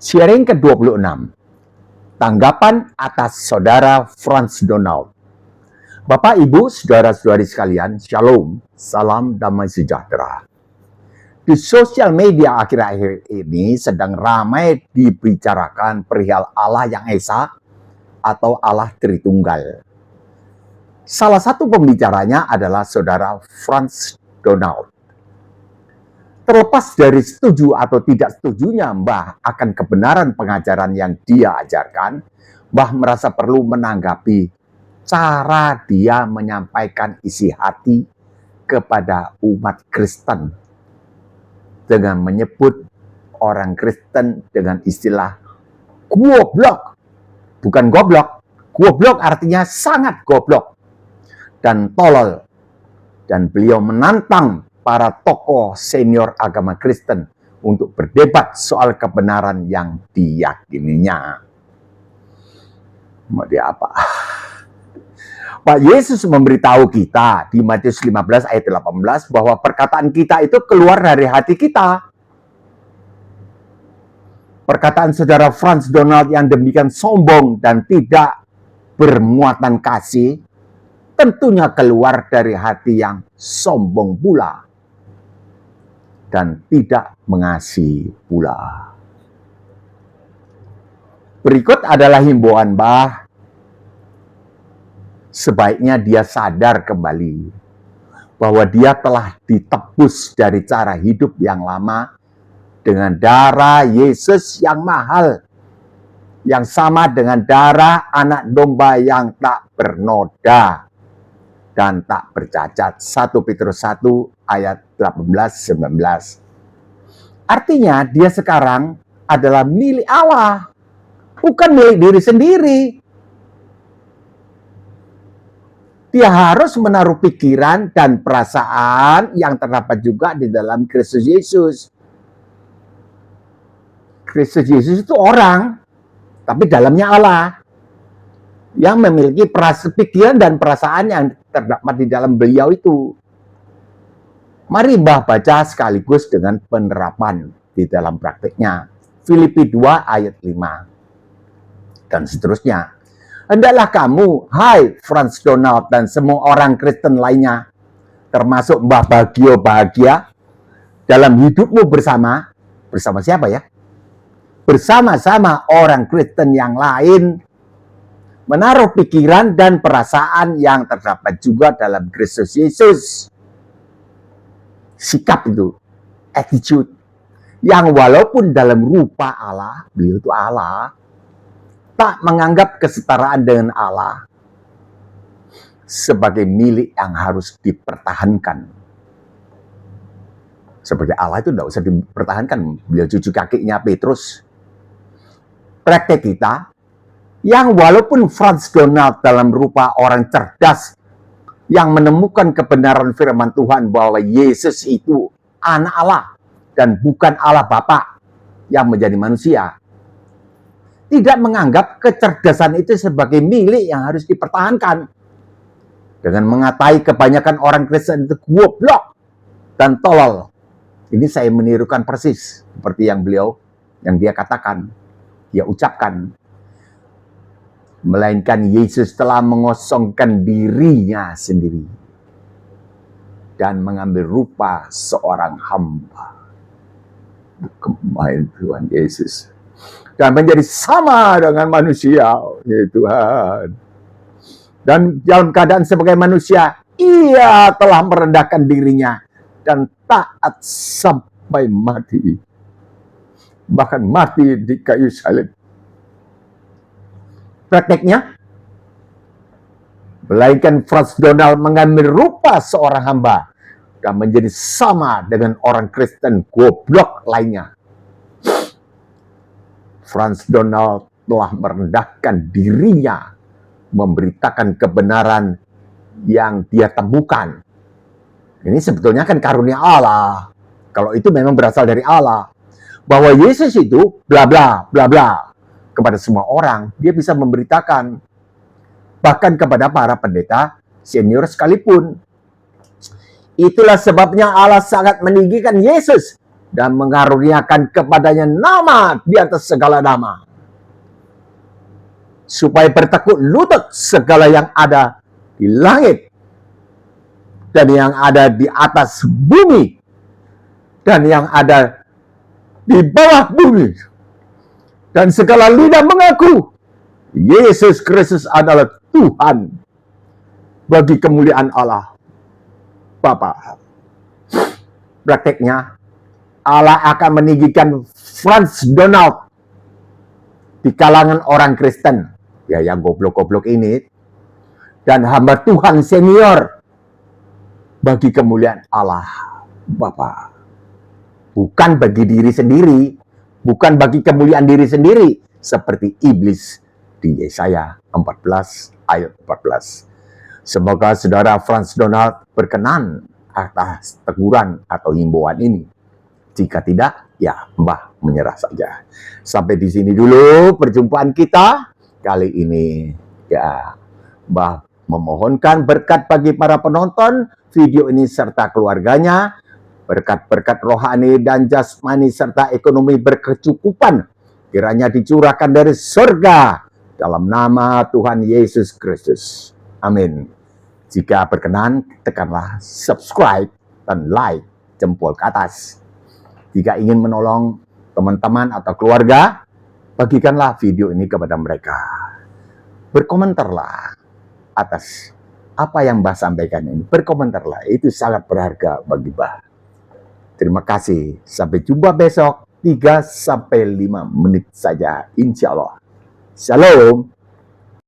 Sharing ke-26. Tanggapan atas saudara Franz Donald. Bapak, Ibu, saudara-saudari sekalian, Shalom, salam damai sejahtera. Di sosial media akhir-akhir ini sedang ramai dibicarakan perihal Allah yang Esa atau Allah Tritunggal. Salah satu pembicaranya adalah saudara Franz Donald. Terlepas dari setuju atau tidak setujunya Mbah akan kebenaran pengajaran yang dia ajarkan, Mbah merasa perlu menanggapi cara dia menyampaikan isi hati kepada umat Kristen dengan menyebut orang Kristen dengan istilah goblok. Bukan goblok. Goblok artinya sangat goblok dan tolol. Dan beliau menantang para tokoh senior agama Kristen untuk berdebat soal kebenaran yang diyakininya. Mau dia apa? Pak Yesus memberitahu kita di Matius 15 ayat 18 bahwa perkataan kita itu keluar dari hati kita. Perkataan saudara Franz Donald yang demikian sombong dan tidak bermuatan kasih tentunya keluar dari hati yang sombong pula dan tidak mengasihi pula. Berikut adalah himbauan Mbah. Sebaiknya dia sadar kembali bahwa dia telah ditebus dari cara hidup yang lama dengan darah Yesus yang mahal, yang sama dengan darah anak domba yang tak bernoda dan tak bercacat. 1 Petrus 1 ayat 18-19. Artinya dia sekarang adalah milik Allah, bukan milik diri sendiri. Dia harus menaruh pikiran dan perasaan yang terdapat juga di dalam Kristus Yesus. Kristus Yesus itu orang, tapi dalamnya Allah, yang memiliki pikiran dan perasaan yang terdapat di dalam beliau itu. Mari Mbah baca sekaligus dengan penerapan di dalam praktiknya. Filipi 2 ayat 5 dan seterusnya. Hendaklah kamu, hai Franz Donald dan semua orang Kristen lainnya, termasuk Mbah Bagio bahagia dalam hidupmu bersama siapa ya? Bersama-sama orang Kristen yang lain, menaruh pikiran dan perasaan yang terdapat juga dalam Kristus Yesus. Sikap itu, attitude, yang walaupun dalam rupa Allah, beliau itu Allah, tak menganggap kesetaraan dengan Allah sebagai milik yang harus dipertahankan. Sebagai Allah itu tidak usah dipertahankan. Beliau cucu kakinya Petrus. Praktek kita, yang walaupun Franz Donald dalam rupa orang cerdas yang menemukan kebenaran firman Tuhan bahwa Yesus itu anak Allah dan bukan Allah Bapa yang menjadi manusia, tidak menganggap kecerdasan itu sebagai milik yang harus dipertahankan. Dengan mengatai kebanyakan orang Kristen itu goblok dan tolol. Ini saya menirukan persis seperti yang dia katakan, dia ucapkan. Melainkan Yesus telah mengosongkan dirinya sendiri dan mengambil rupa seorang hamba. Kemahin Tuhan Yesus. Dan menjadi sama dengan manusia, ya Tuhan. Dan dalam keadaan sebagai manusia, ia telah merendahkan dirinya dan taat sampai mati. Bahkan mati di kayu salib. Prakteknya, melainkan Franz Donald mengambil rupa seorang hamba dan menjadi sama dengan orang Kristen goblok lainnya. Franz Donald telah merendahkan dirinya, memberitakan kebenaran yang dia temukan. Ini sebetulnya kan karunia Allah. Kalau itu memang berasal dari Allah. Bahwa Yesus itu bla bla bla bla kepada semua orang. Dia bisa memberitakan. Bahkan kepada para pendeta senior sekalipun. Itulah sebabnya Allah sangat meninggikan Yesus dan mengaruniakan kepadanya nama di atas segala nama, supaya bertekuk lutut segala yang ada di langit dan yang ada di atas bumi dan yang ada di bawah bumi, dan segala lidah mengaku Yesus Kristus adalah Tuhan, bagi kemuliaan Allah Bapa. Prakteknya, Allah akan meninggikan Frans Donald di kalangan orang Kristen, ya yang goblok-goblok ini, dan hamba Tuhan senior bagi kemuliaan Allah Bapa. Bukan bagi diri sendiri, bukan bagi kemuliaan diri sendiri, seperti iblis di Yesaya 14 ayat 14. Semoga saudara Frans Donald berkenan atas teguran atau himbauan ini. Jika tidak, ya Mbah menyerah saja. Sampai di sini dulu perjumpaan kita kali ini. Ya, Mbah memohonkan berkat bagi para penonton video ini serta keluarganya, berkat-berkat rohani dan jasmani serta ekonomi berkecukupan kiranya dicurahkan dari surga dalam nama Tuhan Yesus Kristus. Amin. Jika berkenan, tekanlah subscribe dan like, jempol ke atas. Jika ingin menolong teman-teman atau keluarga, bagikanlah video ini kepada mereka. Berkomentarlah atas apa yang Mbah sampaikan ini. Berkomentarlah, itu sangat berharga bagi Mbah. Terima kasih. Sampai jumpa besok 3-5 menit saja, insya Allah. Shalom.